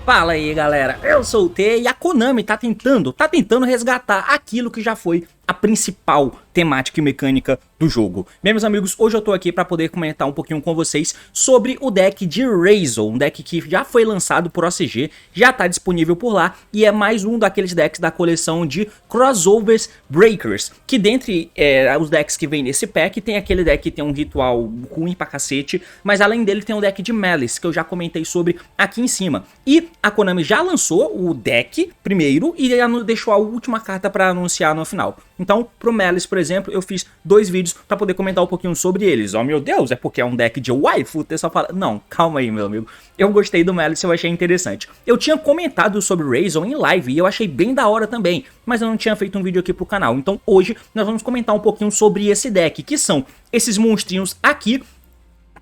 Fala aí galera, eu sou o T e a Konami tá tentando resgatar aquilo que já foi a principal temática e mecânica do jogo. Bem, meus amigos, hoje eu tô aqui para poder comentar um pouquinho com vocês sobre o deck de Razor, um deck que já foi lançado por OCG, já tá disponível por lá e é mais um daqueles decks da coleção de Crossovers Breakers, que dentre os decks que vem nesse pack tem aquele deck que tem um ritual ruim pra cacete, mas além dele tem um deck de Malice, que eu já comentei sobre aqui em cima. E a Konami já lançou o deck primeiro e já deixou a última carta para anunciar no final. Então, pro Malice, por exemplo, eu fiz 2 vídeos pra poder comentar um pouquinho sobre eles. Oh meu Deus, é porque é um deck de waifu? O pessoal fala, não, calma aí meu amigo. Eu gostei do Malice, eu achei interessante. Eu tinha comentado sobre Razor em live e eu achei bem da hora também, mas eu não tinha feito um vídeo aqui pro canal. Então hoje nós vamos comentar um pouquinho sobre esse deck, que são esses monstrinhos aqui,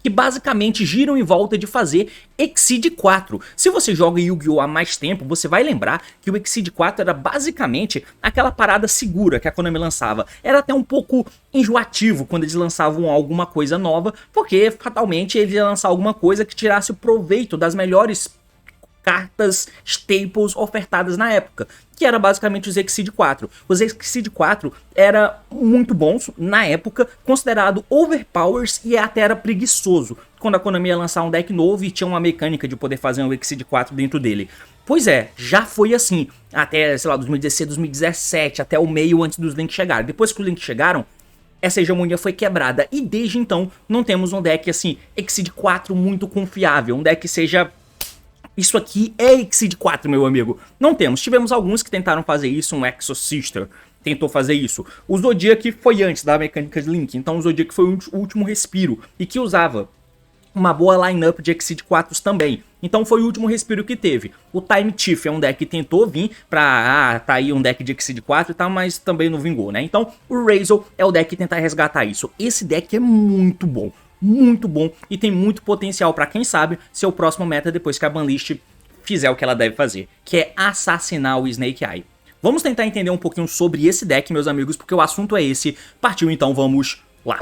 que basicamente giram em volta de fazer Exceed 4. Se você joga Yu-Gi-Oh! Há mais tempo, você vai lembrar que o Exceed 4 era basicamente aquela parada segura que a Konami lançava. Era até um pouco enjoativo quando eles lançavam alguma coisa nova, porque fatalmente eles iam lançar alguma coisa que tirasse proveito das melhores cartas staples ofertadas na época, que era basicamente os Exceed 4. Os Exceed 4 era muito bons na época, considerado overpowers e até era preguiçoso quando a Konami ia lançar um deck novo e tinha uma mecânica de poder fazer um Exceed 4 dentro dele. Pois é, já foi assim, até, sei lá, 2016, 2017, até o meio antes dos Links chegarem. Depois que os Links chegaram, essa hegemonia foi quebrada e desde então não temos um deck assim, Exceed 4 muito confiável, um deck que seja... Isso aqui é Exceed 4, meu amigo. Não temos. Tivemos alguns que tentaram fazer isso. Um Exosister tentou fazer isso. O Zodiac foi antes da mecânica de Link. Então o Zodiac foi o último respiro. E que usava uma boa lineup de Exceed 4 também. Então foi o último respiro que teve. O Time Thief é um deck que tentou vir pra... tá aí um deck de Exceed 4 e tal, mas também não vingou, né? Então o Razor é o deck que tentar resgatar isso. Esse deck é muito bom. Muito bom e tem muito potencial para quem sabe ser o próximo meta depois que a Banlist fizer o que ela deve fazer, que é assassinar o Snake Eye. Vamos tentar entender um pouquinho sobre esse deck, meus amigos, porque o assunto é esse. Partiu, então vamos lá.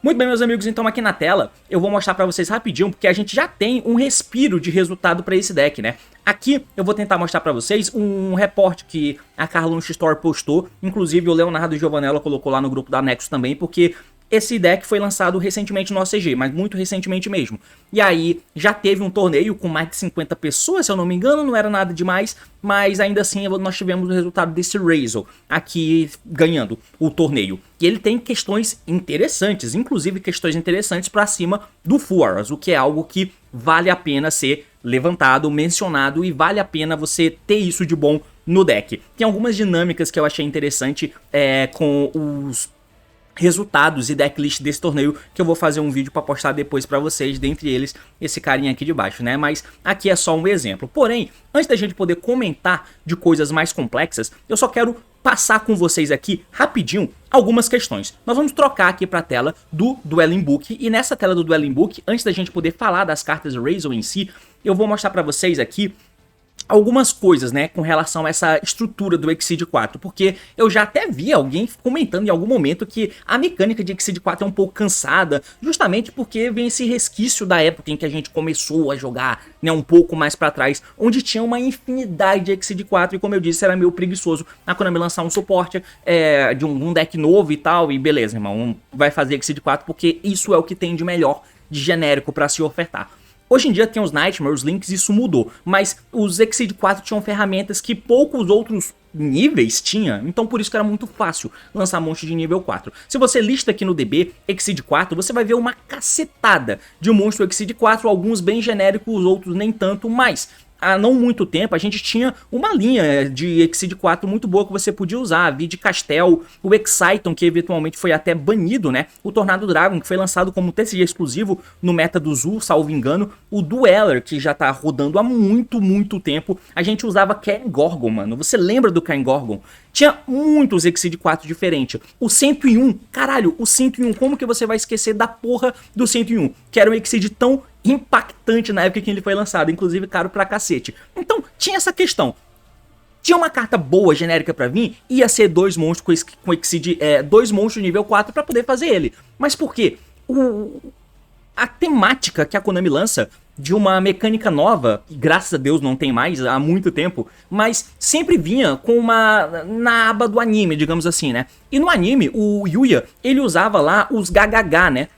Muito bem, meus amigos, então aqui na tela eu vou mostrar pra vocês rapidinho, porque a gente já tem um respiro de resultado pra esse deck, né? Aqui eu vou tentar mostrar pra vocês um reporte que a Carlunch Store postou, inclusive o Leonardo Giovanella colocou lá no grupo da Nexus também, porque... esse deck foi lançado recentemente no OCG, mas muito recentemente mesmo. E aí já teve um torneio com mais de 50 pessoas, se eu não me engano, não era nada demais, mas ainda assim nós tivemos o resultado desse Razor aqui ganhando o torneio. E ele tem questões interessantes, inclusive questões interessantes para cima do Fuaras, o que é algo que vale a pena ser levantado, mencionado e vale a pena você ter isso de bom no deck. Tem algumas dinâmicas que eu achei interessante com os... resultados e decklist desse torneio, que eu vou fazer um vídeo para postar depois para vocês, dentre eles esse carinha aqui de baixo, né? Mas aqui é só um exemplo. Porém, antes da gente poder comentar de coisas mais complexas, eu só quero passar com vocês aqui rapidinho algumas questões. Nós vamos trocar aqui para a tela do Dueling Book e nessa tela do Dueling Book, antes da gente poder falar das cartas Razor em si, eu vou mostrar para vocês aqui algumas coisas, né, com relação a essa estrutura do Exceed 4, porque eu já até vi alguém comentando em algum momento que a mecânica de Exceed 4 é um pouco cansada, justamente porque vem esse resquício da época em que a gente começou a jogar, né, um pouco mais pra trás, onde tinha uma infinidade de Exceed 4 e como eu disse, era meio preguiçoso a Konami lançar um suporte de um deck novo e tal, e beleza, irmão, vai fazer Exceed 4 porque isso é o que tem de melhor, de genérico pra se ofertar. Hoje em dia tem os Nightmare, os Links, isso mudou, mas os Exceed 4 tinham ferramentas que poucos outros níveis tinha, então por isso que era muito fácil lançar monstros de nível 4. Se você lista aqui no DB Exceed 4, você vai ver uma cacetada de monstro Exceed 4, alguns bem genéricos, outros nem tanto, mas... há não muito tempo a gente tinha uma linha de Exceed 4 muito boa que você podia usar, a Vid Castel, o Exciton, que eventualmente foi até banido, né? O Tornado Dragon, que foi lançado como TCG exclusivo no meta do Zul, salvo engano. O Dueler, que já tá rodando há muito tempo. A gente usava Karen Gorgon, mano. Você lembra do Karen Gorgon? Tinha muitos Exceed 4 diferentes. O 101, caralho, o 101, como que você vai esquecer da porra do 101? Que era um Exceed tão impactante na época que ele foi lançado, inclusive caro pra cacete. Então, tinha essa questão. Tinha uma carta boa, genérica pra vir, ia ser dois monstros com Exceed, dois monstros nível 4 pra poder fazer ele. Mas por quê? A temática que a Konami lança de uma mecânica nova, que graças a Deus não tem mais há muito tempo, mas sempre vinha com na aba do anime, digamos assim, né? E no anime, o Yuya, ele usava lá os GHH, né?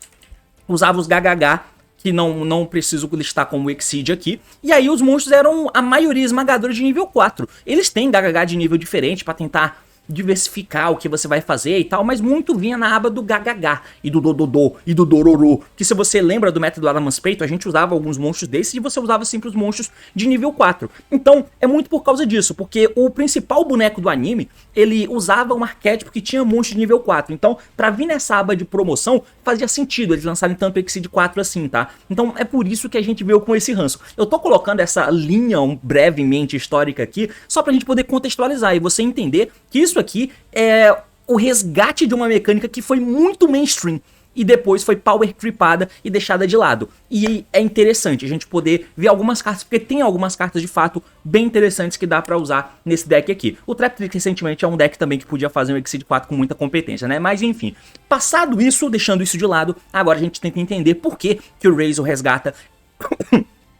Usava os GHH, que não preciso listar como Exceed aqui. E aí os monstros eram a maioria esmagadora de nível 4. Eles têm GHH de nível diferente pra tentar diversificar o que você vai fazer e tal, mas muito vinha na aba do GHH e do Dododô e do Dororo, que se você lembra do método Adamant's Peito, a gente usava alguns monstros desses e você usava sempre os monstros de nível 4. Então, é muito por causa disso, porque o principal boneco do anime, ele usava um arquétipo que tinha monstros de nível 4. Então, pra vir nessa aba de promoção, fazia sentido eles lançarem tanto Exceed 4 assim, tá? Então, é por isso que a gente veio com esse ranço. Eu tô colocando essa linha brevemente histórica aqui, só pra gente poder contextualizar e você entender que isso aqui é o resgate de uma mecânica que foi muito mainstream e depois foi power creepada e deixada de lado. E é interessante a gente poder ver algumas cartas, porque tem algumas cartas de fato bem interessantes que dá pra usar nesse deck aqui. O Trap Trick recentemente é um deck também que podia fazer um Exceed 4 com muita competência, né? Mas enfim, passado isso, deixando isso de lado, agora a gente tenta entender por que o Razor resgata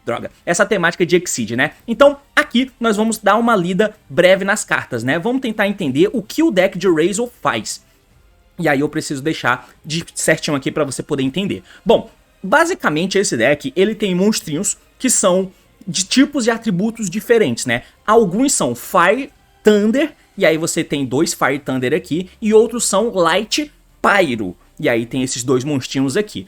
droga, essa temática de Exceed, né? Então, aqui nós vamos dar uma lida breve nas cartas, né? Vamos tentar entender o que o deck de Razor faz. E aí eu preciso deixar de certinho aqui pra você poder entender. Bom, basicamente esse deck, ele tem monstrinhos que são de tipos e atributos diferentes, né? Alguns são Fire, Thunder, e aí você tem dois Fire Thunder aqui, e outros são Light, Pyro. E aí tem esses dois monstrinhos aqui.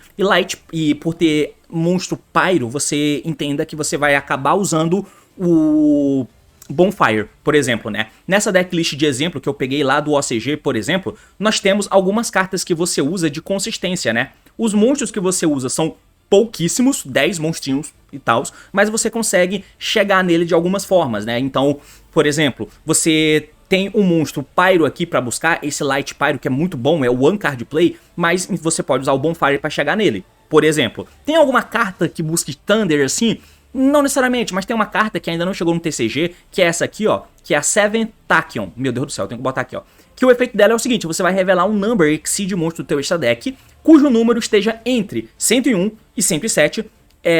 E por ter monstro Pyro, você entenda que você vai acabar usando o Bonfire, por exemplo, né? Nessa decklist de exemplo que eu peguei lá do OCG, por exemplo, nós temos algumas cartas que você usa de consistência, né? Os monstros que você usa são pouquíssimos, 10 monstrinhos e tal, mas você consegue chegar nele de algumas formas, né? Então, por exemplo, você tem um monstro Pyro aqui pra buscar, esse Light Pyro que é muito bom, é o One Card Play, mas você pode usar o Bonfire pra chegar nele, por exemplo. Tem alguma carta que busque Thunder assim? Não necessariamente, mas tem uma carta que ainda não chegou no TCG, que é essa aqui, ó, que é a Seven Tachyon. Meu Deus do céu, eu tenho que botar aqui, ó. Que o efeito dela é o seguinte, você vai revelar um number Exceed monstro do teu extra deck, cujo número esteja entre 101 e 107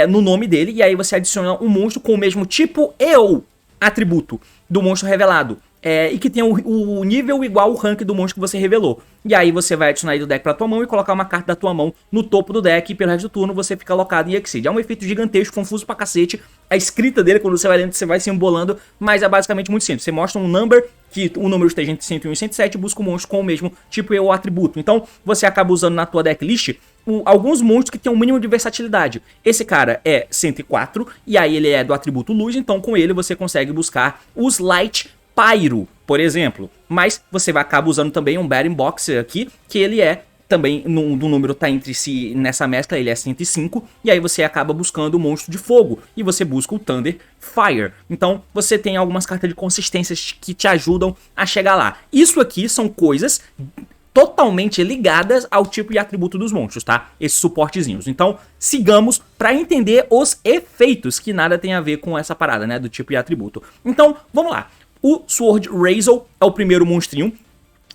no nome dele, e aí você adiciona um monstro com o mesmo tipo e ou atributo do monstro revelado. E que tenha o nível igual ao rank do monstro que você revelou. E aí você vai adicionar ele do deck pra tua mão e colocar uma carta da tua mão no topo do deck e pelo resto do turno você fica alocado em Exceed. É um efeito gigantesco, confuso pra cacete. A escrita dele, quando você vai lendo, você vai se embolando, mas é basicamente muito simples. Você mostra um number, que o número esteja entre 101 e 107 e busca um monstro com o mesmo tipo e ou atributo. Então você acaba usando na tua decklist alguns monstros que tem um mínimo de versatilidade. Esse cara é 104 e aí ele é do atributo luz, então com ele você consegue buscar os Light Pyro, por exemplo, mas você vai acabar usando também um Battering Boxer aqui, que ele é também, do número tá entre si, nessa mescla ele é 105, e aí você acaba buscando o monstro de fogo, e você busca o Thunder Fire. Então você tem algumas cartas de consistências que te ajudam a chegar lá. Isso aqui são coisas totalmente ligadas ao tipo e atributo dos monstros, tá? Esses suportezinhos. Então, sigamos para entender os efeitos, que nada tem a ver com essa parada, né, do tipo e atributo. Então, vamos lá. O Sword Razor é o primeiro monstrinho.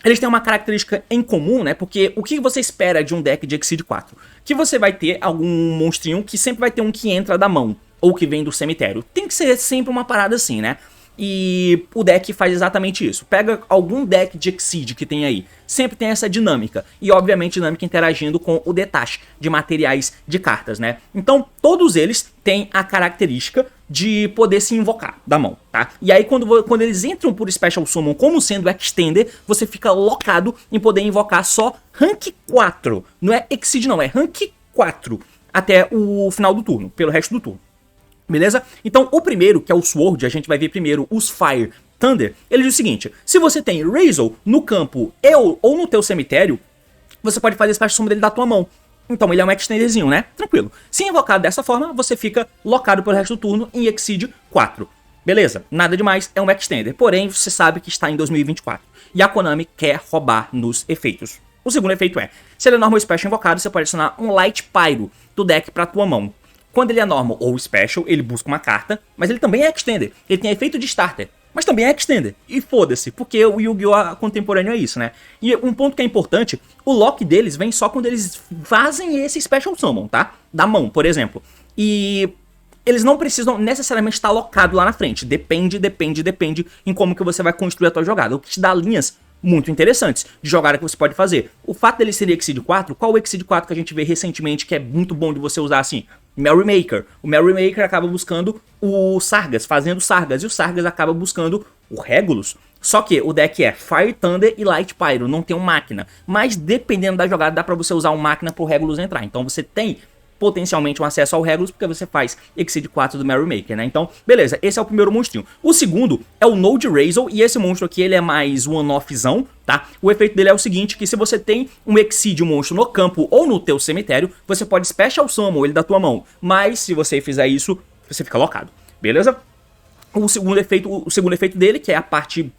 Eles têm uma característica em comum, né? Porque o que você espera de um deck de Exceed 4? Que você vai ter algum monstrinho que sempre vai ter um que entra da mão, ou que vem do cemitério. Tem que ser sempre uma parada assim, né? E o deck faz exatamente isso. Pega algum deck de Exceed que tem aí. Sempre tem essa dinâmica. E obviamente dinâmica interagindo com o detach de materiais de cartas, né? Então todos eles têm a característica de poder se invocar da mão, tá? E aí quando eles entram por Special Summon como sendo Extender, você fica locado em poder invocar só Rank 4. Não é Exceed não, é Rank 4. Até o final do turno, pelo resto do turno. Beleza? Então o primeiro, que é o Sword, a gente vai ver primeiro os Fire Thunder. Ele diz o seguinte, se você tem Razor no campo ou no teu cemitério, você pode fazer Special Summon dele da tua mão. Então ele é um extenderzinho, né? Tranquilo. Se invocado dessa forma, você fica locado pelo resto do turno em Exceed 4. Beleza? Nada demais, é um extender. Porém, você sabe que está em 2024. E a Konami quer roubar nos efeitos. O segundo efeito é, se ele é normal special invocado, você pode adicionar um Light Pyro do deck pra tua mão. Quando ele é normal ou special, ele busca uma carta, mas ele também é extender. Ele tem efeito de starter, mas também é extender. E foda-se, porque o Yu-Gi-Oh! Contemporâneo é isso, né? E um ponto que é importante, o lock deles vem só quando eles fazem esse Special Summon, tá? Da mão, por exemplo. E eles não precisam necessariamente estar locados lá na frente. Depende em como que você vai construir a tua jogada. O que te dá linhas muito interessantes de jogada que você pode fazer. O fato dele ser Exceed 4, qual o Exceed 4 que a gente vê recentemente que é muito bom de você usar assim? Merrymaker. O Merrymaker acaba buscando o Sargas, fazendo Sargas, e o Sargas acaba buscando o Regulus. Só que o deck é Fire Thunder e Light Pyro, não tem um máquina. Mas dependendo da jogada dá pra você usar um máquina pro Regulus entrar. Então você tem potencialmente um acesso ao Regulus, porque você faz Exceed 4 do Merrymaker, né? Então, beleza, esse é o primeiro monstrinho. O segundo é o Node Razor, e esse monstro aqui, ele é mais one-offzão, tá? O efeito dele é o seguinte, que se você tem um Exceed monstro no campo ou no teu cemitério, você pode Special Summon ele da tua mão, mas se você fizer isso, você fica locado, beleza? O segundo efeito dele, que é a parte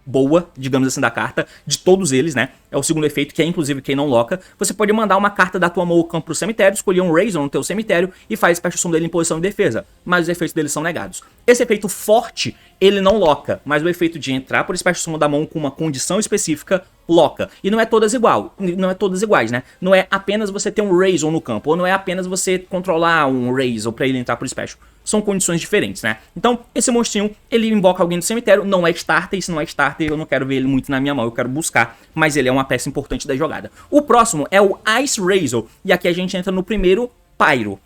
boa, digamos assim, da carta, de todos eles, né? É o segundo efeito, que é inclusive quem não loca. Você pode mandar uma carta da tua mão ao campo pro cemitério, escolher um Razor no teu cemitério e faz Special Summon dele em posição de defesa. Mas os efeitos deles são negados. Esse efeito forte, ele não loca, mas o efeito de entrar por Special Summon da mão com uma condição específica, loca. E não é todas iguais, né? Não é apenas você ter um Razor no campo, ou não é apenas você controlar um Razor pra ele entrar por Special. São condições diferentes, né? Então, esse monstrinho, ele invoca alguém do cemitério, não é starter, e se não é starter, eu não quero ver ele muito na minha mão, eu quero buscar, mas ele é uma peça importante da jogada. O próximo é o Ice Razor, e aqui a gente entra no primeiro Pyro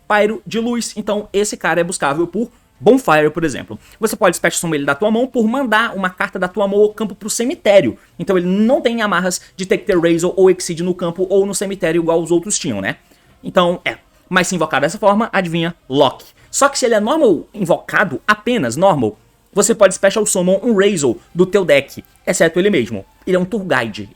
de luz, então esse cara é buscável por Bonfire, por exemplo. Você pode Special Summon ele da tua mão por mandar uma carta da tua mão ou campo pro cemitério. Então ele não tem amarras de ter que ter Razor ou Exceed no campo ou no cemitério igual os outros tinham, né? Então, mas se invocar dessa forma, adivinha, Lock. Só que se ele é normal invocado, apenas normal, você pode Special Summon um Razor do teu deck, exceto ele mesmo. Ele é um Tour Guide,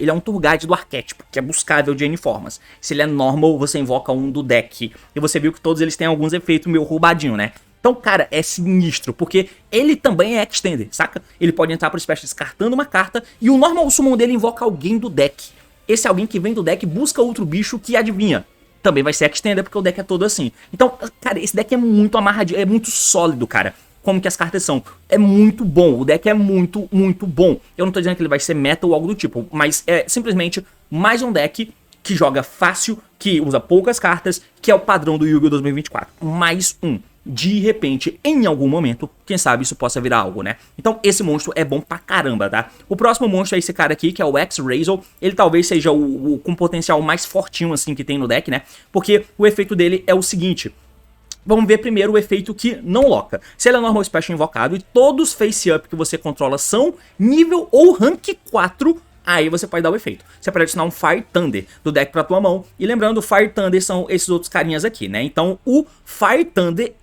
do arquétipo, que é buscável de N formas. Se ele é normal, você invoca um do deck. E você viu que todos eles têm alguns efeitos meio roubadinho, né? Então, cara, é sinistro, porque ele também é Extender, saca? Ele pode entrar pro Special descartando uma carta, e o Normal Summon dele invoca alguém do deck. Esse alguém que vem do deck busca outro bicho que adivinha. Também vai ser Extender, porque o deck é todo assim. Então, cara, esse deck é muito amarradinho, é muito sólido, cara. Como que as cartas são. É muito bom, o deck é muito bom. Eu não tô dizendo que ele vai ser meta ou algo do tipo, mas é simplesmente mais um deck que joga fácil, que usa poucas cartas, que é o padrão do Yu-Gi-Oh! 2024. Mais um. De repente, em algum momento, quem sabe isso possa virar algo, né? Então esse monstro é bom pra caramba, tá? O próximo monstro é esse cara aqui, que é o X-Razor. Ele talvez seja o com potencial mais fortinho, assim, que tem no deck, né? Porque o efeito dele é o seguinte. Vamos ver primeiro o efeito que não loca. Se ele é normal special invocado e todos face-up que você controla são nível ou rank 4, aí você pode dar o efeito. Você pode adicionar um Fire Thunder do deck pra tua mão. E lembrando, o Fire Thunder são esses outros carinhas aqui, né? Então o Fire Thunder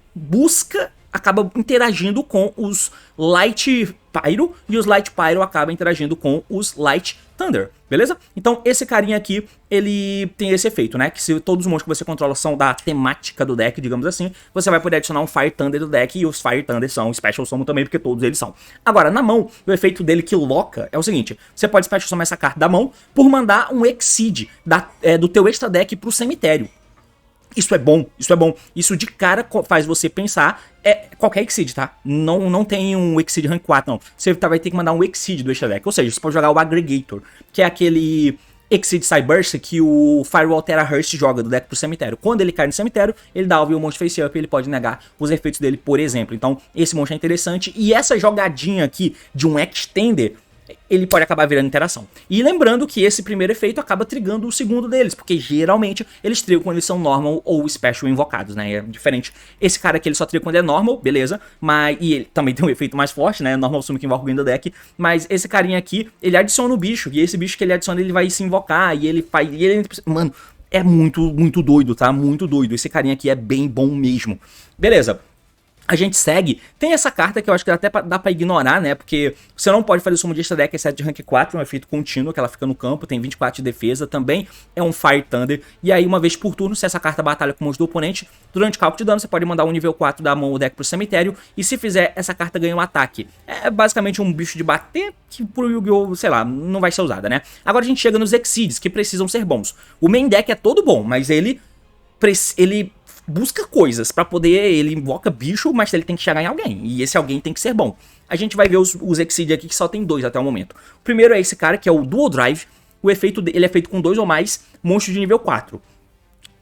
acaba interagindo com os Light Pyro, e os Light Pyro acabam interagindo com os Light Thunder, beleza? Então esse carinha aqui, ele tem esse efeito, né? Que se todos os monstros que você controla são da temática do deck, digamos assim, você vai poder adicionar um Fire Thunder do deck, e os Fire Thunder são Special Summon também, porque todos eles são. Agora, na mão, o efeito dele que loca é o seguinte, você pode Special Summon essa carta da mão por mandar um Exceed do teu extra deck pro cemitério. Isso é bom, isso de cara faz você pensar, qualquer Exceed, tá? Não tem um Exceed Rank 4, não. Você vai ter que mandar um Exceed do extra deck, ou seja, você pode jogar o Aggregator, que é aquele Exceed Cyburst que o Firewall Terra Hearst joga do deck pro cemitério. Quando ele cai no cemitério, ele dá o monstro face up e ele pode negar os efeitos dele, por exemplo. Então, esse monstro é interessante, e essa jogadinha aqui de um Extender, ele pode acabar virando interação. E lembrando que esse primeiro efeito acaba trigando o segundo deles, porque geralmente eles trigam quando eles são normal ou special invocados, né? É diferente. Esse cara aqui ele só triga quando é normal, beleza, e ele também tem um efeito mais forte, né? Normal summon que invoca alguém do deck, mas esse carinha aqui, ele adiciona o bicho, e esse bicho que ele adiciona, ele vai se invocar, e ele faz... Mano, é muito doido, tá? Muito doido. Esse carinha aqui é bem bom mesmo. Beleza. A gente segue, tem essa carta que eu acho que até dá pra ignorar, né, porque você não pode fazer summon de extra deck exceto de rank 4, é um efeito contínuo que ela fica no campo, tem 24 de defesa, também é um Fire Thunder, e aí uma vez por turno, se essa carta batalha com o monstro do oponente, durante cálculo de dano você pode mandar um nível 4 da mão ou deck pro cemitério, e se fizer, essa carta ganha um ataque. É basicamente um bicho de bater, que pro Yu-Gi-Oh!, sei lá, não vai ser usada, né. Agora a gente chega nos Exceeds, que precisam ser bons. O main deck é todo bom, mas ele busca coisas pra poder, ele invoca bicho, mas ele tem que chegar em alguém, e esse alguém tem que ser bom. A gente vai ver os Exceed aqui, que só tem 2 até o momento. O primeiro é esse cara, que é o Dual Drive. O efeito dele é feito com 2 ou mais monstros de nível 4.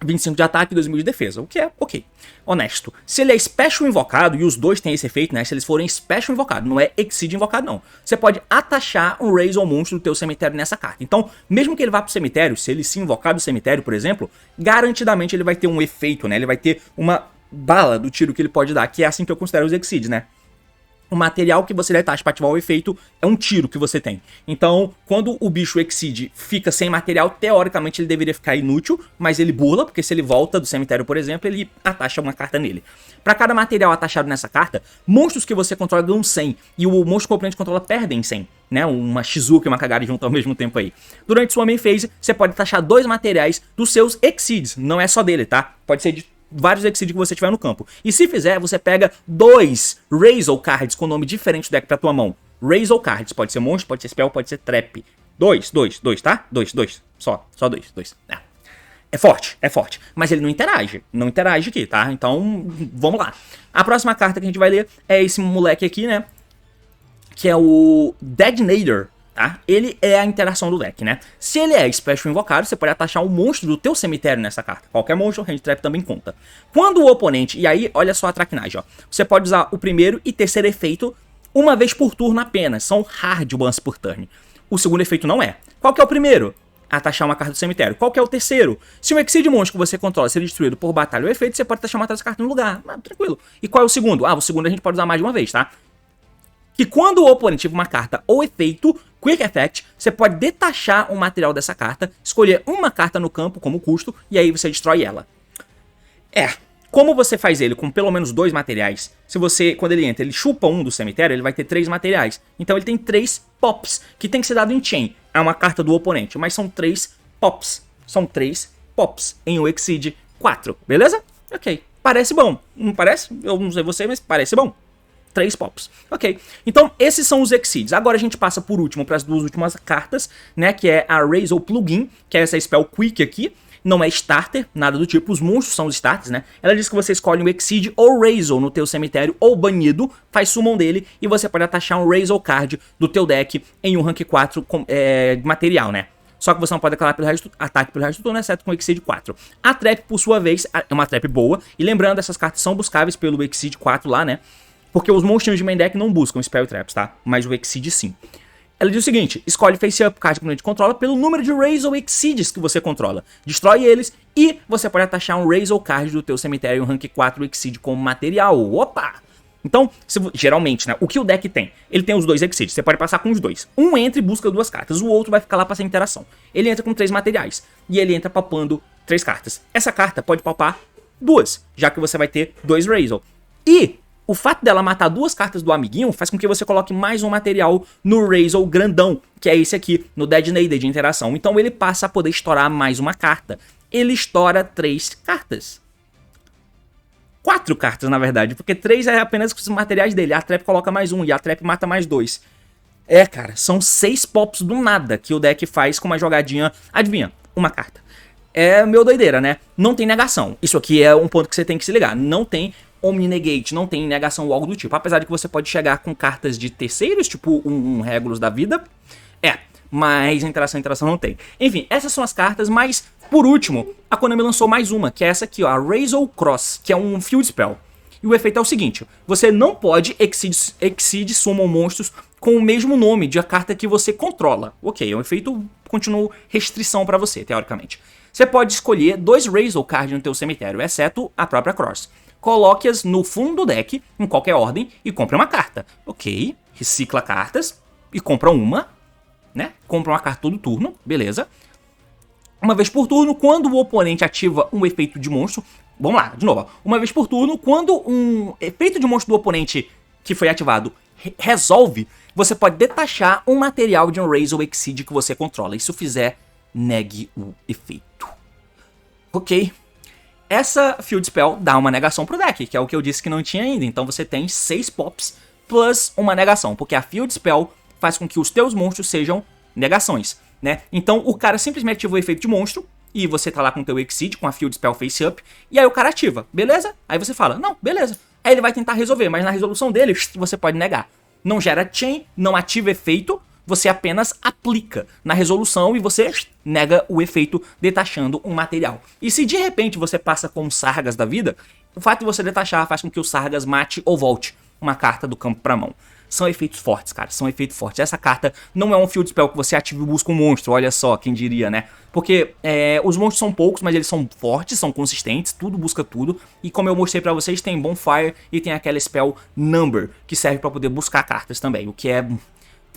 25 de ataque e 2000 de defesa, o que é ok, honesto. Se ele é Special invocado, e os dois têm esse efeito, né, se eles forem Special invocado, não é Exceed invocado não, você pode atachar um Raise ou monstro do teu cemitério nessa carta. Então, mesmo que ele vá pro cemitério, se ele se invocar do cemitério, por exemplo, garantidamente ele vai ter um efeito, né, ele vai ter uma bala do tiro que ele pode dar, que é assim que eu considero os Exceeds, né. O material que você detacha para ativar o efeito é um tiro que você tem. Então, quando o bicho Exceed fica sem material, teoricamente ele deveria ficar inútil, mas ele burla, porque se ele volta do cemitério, por exemplo, ele atacha uma carta nele. Para cada material atachado nessa carta, monstros que você controla dão 100, e o monstro que o oponente controla perdem 100. Né, uma Shizuka e uma Kagari junto ao mesmo tempo aí. Durante sua main phase, você pode atachar 2 materiais dos seus Exceeds, não é só dele, tá? Pode ser de vários Exceed que você tiver no campo. E se fizer, você pega 2 Raise Cards com nome diferente do deck pra tua mão. Raise Cards, pode ser monstro, pode ser spell, pode ser trap. 2, tá? 2. Só 2. É forte. Mas ele não interage aqui, tá? Então, vamos lá. A próxima carta que a gente vai ler é esse moleque aqui, né? Que é o Deadnator. Tá? Ele é a interação do deck, né? Se ele é Special invocado, você pode atachar um monstro do teu cemitério nessa carta. Qualquer monstro, Hand Trap também conta. Quando o oponente... E aí, olha só a traquinagem, ó. Você pode usar o primeiro e terceiro efeito uma vez por turno apenas. São hard once por turn. O segundo efeito não é. Qual que é o primeiro? Atachar uma carta do cemitério. Qual que é o terceiro? Se um Exceed monstro que você controla ser destruído por batalha ou efeito, você pode atachar uma dessas cartas no lugar. Tranquilo. E qual é o segundo? O segundo a gente pode usar mais de uma vez, tá? Que quando o oponente tiver uma carta ou efeito, Quick Effect, você pode detachar um material dessa carta, escolher uma carta no campo como custo, e aí você destrói ela. Como você faz ele com pelo menos 2 materiais, se você, quando ele entra, ele chupa um do cemitério, ele vai ter 3 materiais. Então ele tem 3 pops, que tem que ser dado em chain. É uma carta do oponente, mas são 3 pops. São 3 pops em um Exceed 4, beleza? Ok, parece bom, não parece? Eu não sei você, mas parece bom. 3 pops. Ok, então esses são os Exceeds. Agora a gente passa por último para as 2 últimas cartas, né, que é a Raise ou Plugin, que é essa spell Quick aqui. Não é starter, nada do tipo, os monstros são os starters, né? Ela diz que você escolhe um Exceed ou Raise no teu cemitério ou banido, faz summon dele e você pode atachar um Raise card do teu deck em um rank 4 de material, né? Só que você não pode declarar pelo resto, ataque pelo resto do turno, exceto com o Exceed 4. A Trap, por sua vez, é uma Trap boa, e lembrando, essas cartas são buscáveis pelo Exceed 4 lá, né? Porque os monstros de main deck não buscam Spell Traps, tá? Mas o Exceed sim. Ela diz o seguinte, escolhe Face Up card que o oponente controla pelo número de Raise ou Exceeds que você controla. Destrói eles e você pode atachar um Raise ou card do teu cemitério em um rank 4 Exceed como material. Opa! Então, geralmente, né, o que o deck tem? Ele tem os 2 Exceeds, você pode passar com os 2. Um entra e busca 2 cartas, o outro vai ficar lá pra essa interação. Ele entra com 3 materiais e ele entra palpando 3 cartas. Essa carta pode palpar 2, já que você vai ter 2 Raise. E o fato dela matar 2 cartas do amiguinho faz com que você coloque mais um material no Raise ou grandão, que é esse aqui, no Deadnator de interação. Então ele passa a poder estourar mais uma carta. Ele estoura 3 cartas. 4 cartas, na verdade, porque 3 é apenas com os materiais dele. A Trap coloca mais 1 e a Trap mata mais 2. Cara, são 6 pops do nada que o deck faz com uma jogadinha, adivinha, uma carta. É meio doideira, né? Não tem negação. Isso aqui é um ponto que você tem que se ligar. Não tem Omni Negate, não tem negação ou algo do tipo. Apesar de que você pode chegar com cartas de terceiros, tipo um Regulus da vida. Mas interação não tem. Enfim, essas são as cartas, mas por último, a Konami lançou mais uma, que é essa aqui, ó, a Raise Cross, que é um Field Spell. E o efeito é o seguinte, você não pode Exceed Summon monstros com o mesmo nome de a carta que você controla. Ok, é um efeito, continua restrição pra você, teoricamente. Você pode escolher 2 Raise Card no teu cemitério, exceto a própria Cross. Coloque-as no fundo do deck, em qualquer ordem, e compre uma carta. Ok, recicla cartas e compra uma, né? Compra uma carta todo turno, beleza. Uma vez por turno, quando o oponente ativa um efeito de monstro... Vamos lá, de novo. Uma vez por turno, quando um efeito de monstro do oponente que foi ativado resolve, você pode detachar um material de um Raise ou Exceed que você controla. E se fizer, negue o efeito. Ok. Essa Field Spell dá uma negação pro deck, que é o que eu disse que não tinha ainda. Então você tem 6 pops plus uma negação, porque a Field Spell faz com que os teus monstros sejam negações, né? Então o cara simplesmente ativa o efeito de monstro, e você tá lá com o teu Exceed, com a Field Spell Face Up, e aí o cara ativa, beleza? Aí você fala, não, beleza. Aí ele vai tentar resolver, mas na resolução dele, você pode negar. Não gera chain, não ativa efeito, você apenas aplica na resolução e você nega o efeito detachando um material. E se de repente você passa com Sargas da vida, o fato de você detachar faz com que o Sargas mate ou volte uma carta do campo pra mão. São efeitos fortes, cara, são efeitos fortes. Essa carta não é um Field Spell que você ativa e busca um monstro, olha só, quem diria, né? Porque os monstros são poucos, mas eles são fortes, são consistentes, tudo busca tudo. E como eu mostrei pra vocês, tem Bonfire e tem aquela Spell Number, que serve pra poder buscar cartas também, o que é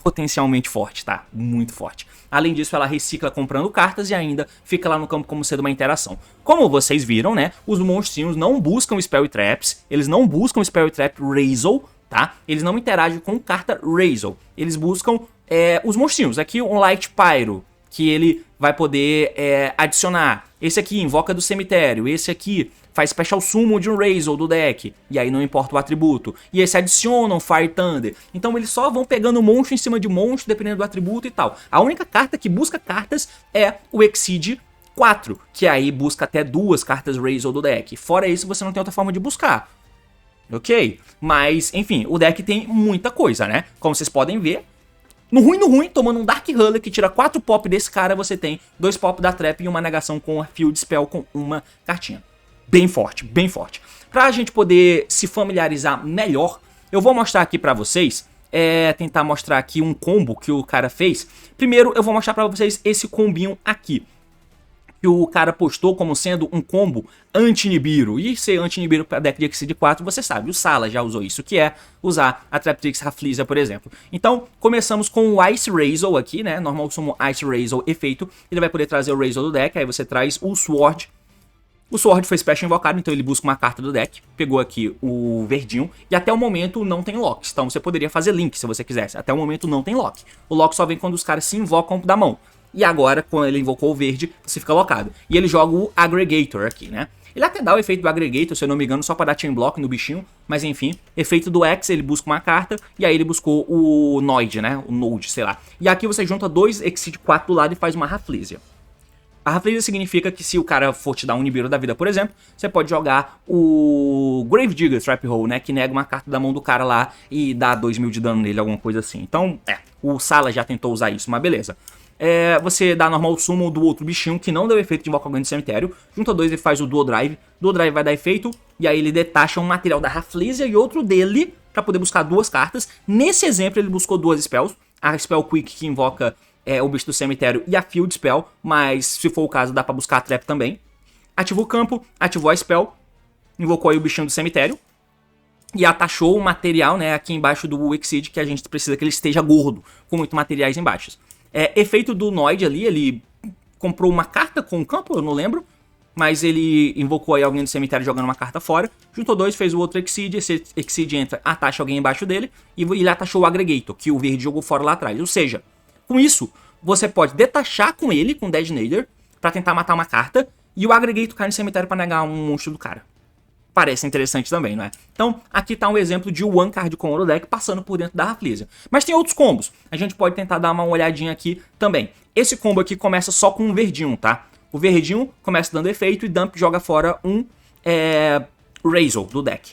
potencialmente forte, tá? Muito forte. Além disso, ela recicla comprando cartas e ainda fica lá no campo como sendo uma interação. Como vocês viram, né? Os monstrinhos não buscam Spell e Traps, eles não buscam Spell e Trap Razzle, tá? Eles não interagem com carta Razzle. Eles buscam os monstrinhos. Aqui um Light Pyro, que ele vai poder adicionar. Esse aqui invoca do cemitério. Esse aqui faz Special Summon de um Razzle do deck. E aí não importa o atributo. E esse adiciona um Fire Thunder. Então eles só vão pegando monstro em cima de monstro, dependendo do atributo e tal. A única carta que busca cartas é o Exceed 4, que aí busca até 2 cartas Razzle do deck. Fora isso, você não tem outra forma de buscar. Ok? Mas, enfim, o deck tem muita coisa, né? Como vocês podem ver, no ruim, tomando um Dark Hulk que tira 4 pop desse cara, você tem 2 pop da Trap e uma negação com a Field Spell com uma cartinha. Bem forte, bem forte. Pra gente poder se familiarizar melhor, eu vou mostrar aqui pra vocês, tentar mostrar aqui um combo que o cara fez. Primeiro, eu vou mostrar pra vocês esse combinho aqui, que o cara postou como sendo um combo anti-Nibiru. E ser anti-Nibiru para deck de Exceed 4, você sabe, o Sala já usou isso, que é usar a Traptrix Rafflesia, por exemplo. Então, começamos com o Ice Razzle aqui, né? Normal Summon Ice Razzle efeito. Ele vai poder trazer o Razzle do deck, aí você traz o Sword. O Sword foi Special invocado, então ele busca uma carta do deck. Pegou aqui o verdinho. E até o momento não tem locks. Então você poderia fazer link se você quisesse. Até o momento não tem lock. O lock só vem quando os caras se invocam da mão. E agora, quando ele invocou o verde, você fica locado. E ele joga o Aggregator aqui, né? Ele até dá o efeito do Aggregator, se eu não me engano, só pra dar Chain Block no bichinho. Mas enfim, efeito do X, ele busca uma carta. E aí ele buscou o Noid, né? O Node, sei lá. E aqui você junta 2 Exceed 4 do lado e faz uma Rafflesia. A Rafflesia significa que se o cara for te dar um Nibiru da vida, por exemplo, você pode jogar o Gravedigger Trap Hole, né? Que nega uma carta da mão do cara lá e dá 2000 de dano nele, alguma coisa assim. Então, o Sala já tentou usar isso, mas beleza. Você dá normal summon do outro bichinho que não deu efeito de invocar alguém do cemitério. Junta 2 e faz o Dual Drive. Dual Drive vai dar efeito e aí ele detacha um material da Rafflesia e outro dele pra poder buscar 2 cartas. Nesse exemplo ele buscou 2 spells. A Spell Quick que invoca o bicho do cemitério e a Field Spell, mas se for o caso dá pra buscar a Trap também. Ativou o campo, ativou a Spell, invocou aí o bichinho do cemitério e atachou o material, né, aqui embaixo do Exceed, que a gente precisa que ele esteja gordo, com muito materiais embaixo. Efeito do Noid ali, ele comprou uma carta com o campo, eu não lembro, mas ele invocou aí alguém do cemitério jogando uma carta fora, juntou 2, fez o outro Exceed, esse Exceed entra, atacha alguém embaixo dele, e ele atachou o Aggregator, que o verde jogou fora lá atrás, ou seja, com isso, você pode detachar com ele, com o Detonator, pra tentar matar uma carta, e o Aggregator cai no cemitério pra negar um monstro do cara. Parece interessante também, não é? Então, aqui tá um exemplo de One Card Combo do deck passando por dentro da Rafflesia. Mas tem outros combos. A gente pode tentar dar uma olhadinha aqui também. Esse combo aqui começa só com um verdinho, tá? O verdinho começa dando efeito e Dump joga fora um Razzle do deck.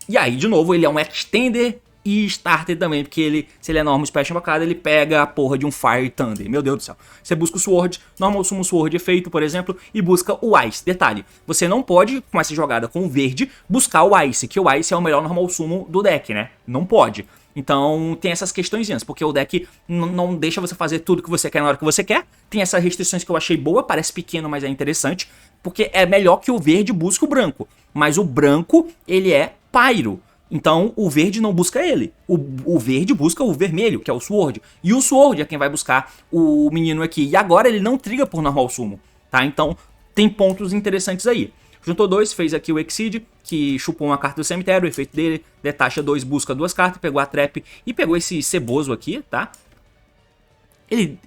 E aí, de novo, ele é um Extender e Starter também, porque ele, se ele é normal Special invocado, ele pega a porra de um Fire Thunder. Meu Deus do céu. Você busca o Sword, Normal Summon Sword efeito, por exemplo, e busca o Ice. Detalhe, você não pode, com essa jogada com o verde, buscar o Ice, que o Ice é o melhor Normal Summon do deck, né? Não pode. Então tem essas questõezinhas, porque o deck não deixa você fazer tudo que você quer na hora que você quer. Tem essas restrições que eu achei boa, parece pequeno, mas é interessante, porque é melhor que o verde busque o branco. Mas o branco, ele é Pyro. Então o verde não busca ele, o verde busca o vermelho, que é o Sword. E o Sword é quem vai buscar o menino aqui. E agora ele não triga por normal summon, tá? Então tem pontos interessantes aí. Juntou 2, fez aqui o Exceed, que chupou uma carta do cemitério, o efeito dele, detacha 2, busca 2 cartas, pegou a Trap e pegou esse ceboso aqui, tá? Ele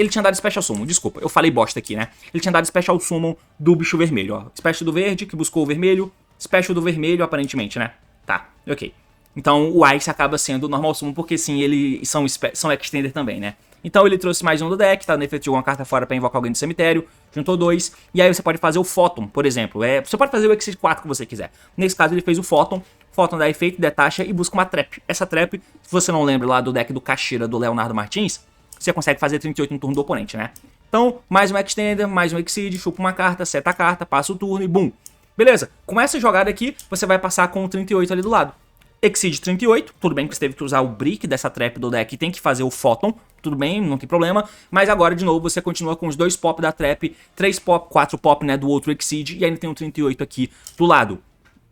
tinha dado Special Summon, desculpa, eu falei bosta aqui, né? Ele tinha dado Special Summon do bicho vermelho, ó. Special do verde, que buscou o vermelho, Special do vermelho, aparentemente, né? Tá, ok. Então o Ice acaba sendo normal summon, porque sim, eles são Extender também, né? Então ele trouxe mais um do deck, tá no efeito, jogou uma carta fora pra invocar alguém do cemitério, juntou 2, e aí você pode fazer o Photon, por exemplo. Você pode fazer o Exceed 4 que você quiser. Nesse caso ele fez o Photon dá efeito, detacha e busca uma trap. Essa trap, se você não lembra lá do deck do Caixeira do Leonardo Martins, você consegue fazer 38 no turno do oponente, né? Então, mais um Extender, mais um Exceed, chupa uma carta, seta a carta, passa o turno e bum. Beleza, com essa jogada aqui, você vai passar com o 38 ali do lado. Exceed 38, tudo bem que você teve que usar o brick dessa trap do deck e tem que fazer o Photon, tudo bem, não tem problema. Mas agora, de novo, você continua com os 2 pop da trap, 3 pop, 4 pop, né, do outro Exceed, e ainda tem um 38 aqui do lado.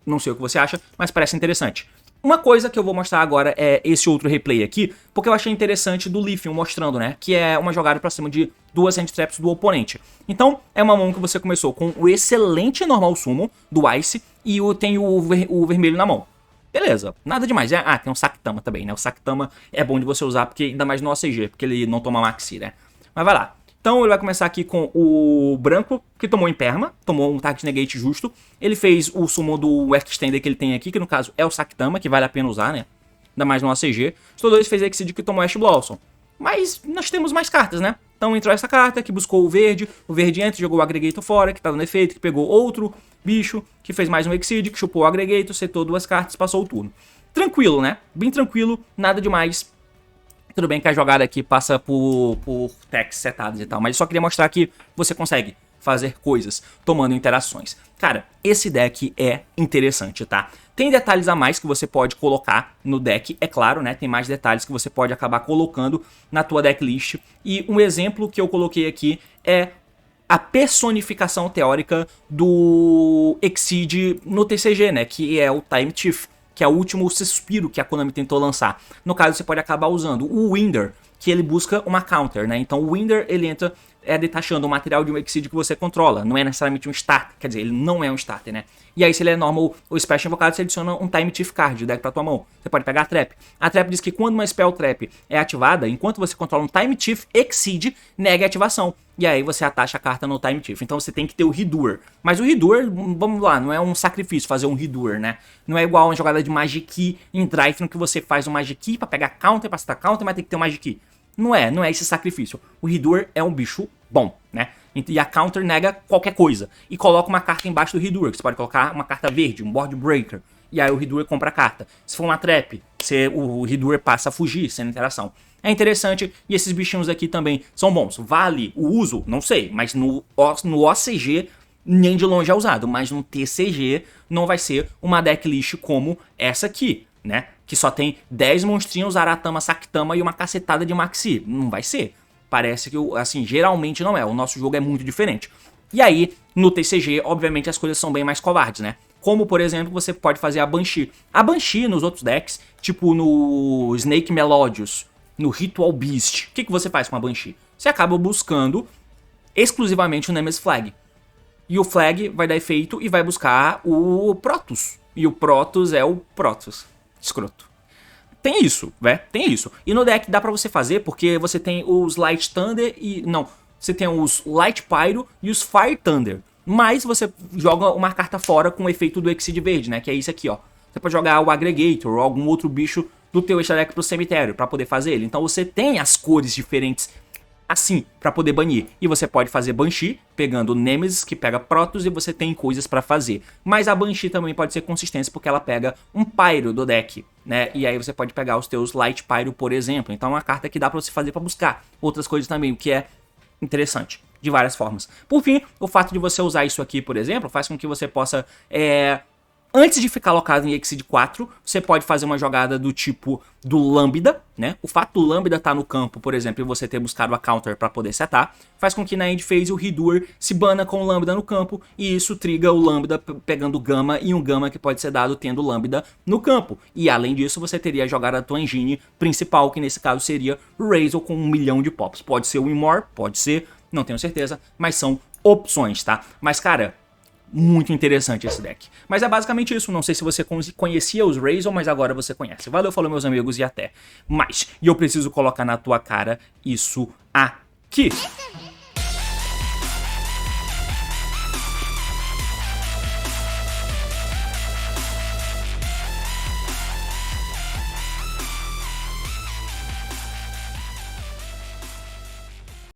Não sei o que você acha, mas parece interessante. Uma coisa que eu vou mostrar agora é esse outro replay aqui, porque eu achei interessante do Lithium mostrando, né, que é uma jogada pra cima de 2 hand traps do oponente. Então, é uma mão que você começou com o excelente normal summon do Ice e tem o vermelho na mão. Beleza, nada demais. Tem um Saktama também, né, o Saktama é bom de você usar, porque ainda mais no OCG, porque ele não toma Maxi, né. Mas vai lá. Então ele vai começar aqui com o branco, que tomou Imperma, tomou um Target Negate justo. Ele fez o summon do Extender que ele tem aqui, que no caso é o Saktama, que vale a pena usar, né? Ainda mais no ACG. Os dois fez Exceed que tomou Ash Blossom. Mas nós temos mais cartas, né? Então entrou essa carta, que buscou o verde entra, jogou o Aggregator fora, que tá dando efeito, que pegou outro bicho, que fez mais um Exceed, que chupou o Aggregator, setou 2 cartas, passou o turno. Tranquilo, né? Bem tranquilo, nada demais. Tudo bem que a jogada aqui passa por techs setados e tal, mas eu só queria mostrar que você consegue fazer coisas tomando interações. Cara, esse deck é interessante, tá? Tem detalhes a mais que você pode colocar no deck, é claro, né? Tem mais detalhes que você pode acabar colocando na tua decklist. E um exemplo que eu coloquei aqui é a personificação teórica do Exceed no TCG, né? Que é o Time Thief, que é o último suspiro que a Konami tentou lançar. No caso, você pode acabar usando o Winder, que ele busca uma counter, né? Então o Winder, ele entra detachando o material de um Exceed que você controla. Não é necessariamente um starter, quer dizer, ele não é um starter, né? E aí, se ele é normal ou special invocado, você adiciona um Time Thief card, o deck pra tua mão. Você pode pegar a trap. A trap diz que quando uma spell trap é ativada, enquanto você controla um Time Thief, Exceed nega a ativação. E aí você atacha a carta no Time Thief. Então você tem que ter o Redoer. Mas o Redoer, vamos lá, não é um sacrifício fazer um Redoer, né? Não é igual uma jogada de Magic Key em Drive, no que você faz um Magic Key pra pegar counter, pra citar counter, mas tem que ter um Magic Key. Não é esse sacrifício. O Redoer é um bicho bom, né? E a counter nega qualquer coisa. E coloca uma carta embaixo do Redoer, que você pode colocar uma carta verde, um Board Breaker. E aí o Redoer compra a carta. Se for uma trap, o Redoer passa a fugir sem interação. É interessante, e esses bichinhos aqui também são bons. Vale o uso? Não sei, mas no OCG nem de longe é usado. Mas no TCG não vai ser uma decklist como essa aqui, né? Que só tem 10 monstrinhos, Aratama, Saktama e uma cacetada de Maxi. Não vai ser. Parece que, assim, geralmente não é. O nosso jogo é muito diferente. E aí, no TCG, obviamente, as coisas são bem mais covardes, né? Como, por exemplo, você pode fazer a Banshee. A Banshee, nos outros decks, tipo no Snake Melodious, no Ritual Beast, o que você faz com a Banshee? Você acaba buscando exclusivamente o Nemesis Flag. E o Flag vai dar efeito e vai buscar o Protoss. E o Protoss é o Protoss. Escroto. Tem isso, né? Tem isso. E no deck dá pra você fazer, porque você tem os Light Thunder e... Não, você tem os Light Pyro e os Fire Thunder. Mas você joga uma carta fora com o efeito do Exceed verde, né? Que é isso aqui, ó. Você pode jogar o Aggregator ou algum outro bicho do teu extra deck pro cemitério pra poder fazer ele. Então você tem as cores diferentes assim pra poder banir. E você pode fazer Banshee pegando o Nemesis, que pega Protoss, e você tem coisas pra fazer. Mas a Banshee também pode ser consistência porque ela pega um Pyro do deck, né? E aí você pode pegar os teus Light Pyro, por exemplo. Então é uma carta que dá pra você fazer pra buscar outras coisas também, o que é interessante de várias formas. Por fim, o fato de você usar isso aqui, por exemplo, faz com que você possa... Antes de ficar alocado em Exceed 4, você pode fazer uma jogada do tipo do Lambda, né? O fato do Lambda estar no campo, por exemplo, e você ter buscado a counter para poder setar, faz com que na end phase o Redoer se bana com o Lambda no campo, e isso triga o Lambda pegando Gama, e um Gama que pode ser dado tendo Lambda no campo. E além disso, você teria a jogada da tua engine principal, que nesse caso seria Razor com 1 milhão de pops. Pode ser o Immor, pode ser, não tenho certeza, mas são opções, tá? Mas, cara... Muito interessante esse deck. Mas é basicamente isso. Não sei se você conhecia os Razor, mas agora você conhece. Valeu, falou, meus amigos, e até mais. E eu preciso colocar na tua cara isso aqui.